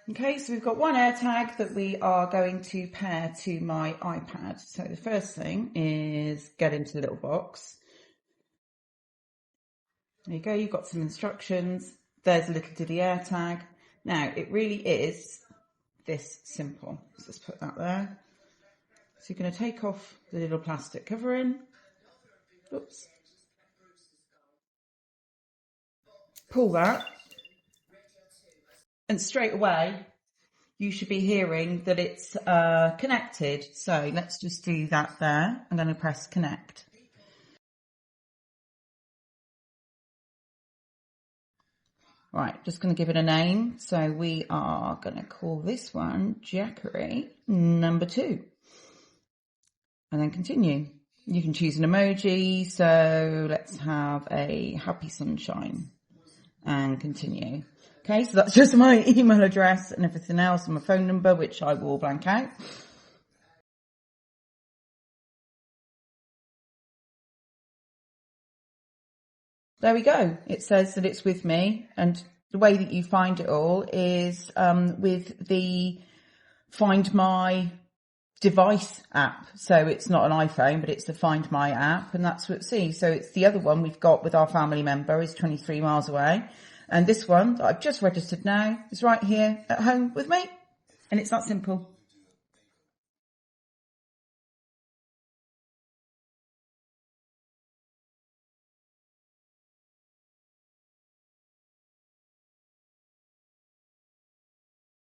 Okay, so we've got one AirTag that we are going to pair to my iPad. So the first thing is get into the little box. There you go, you've got some instructions. There's a little diddy AirTag. Now, it really is this simple. So let's put that there. So you're going to take off the little plastic covering. Oops. Pull that. And straight away, you should be hearing that it's connected. So let's just do that there. I'm going to press connect. Right, just going to give it a name. So we are going to call this one Jackery number 2. And then continue. You can choose an emoji. So let's have a happy sunshine and continue. Okay, so that's just my email address and everything else and my phone number, which I will blank out. There we go. It says that it's with me, and the way that you find it all is with the Find My Device app. So it's not an iPhone, but it's the Find My app, and that's what see. So it's the other one we've got with our family member is 23 miles away. And this one that I've just registered now is right here at home with me. And it's that simple.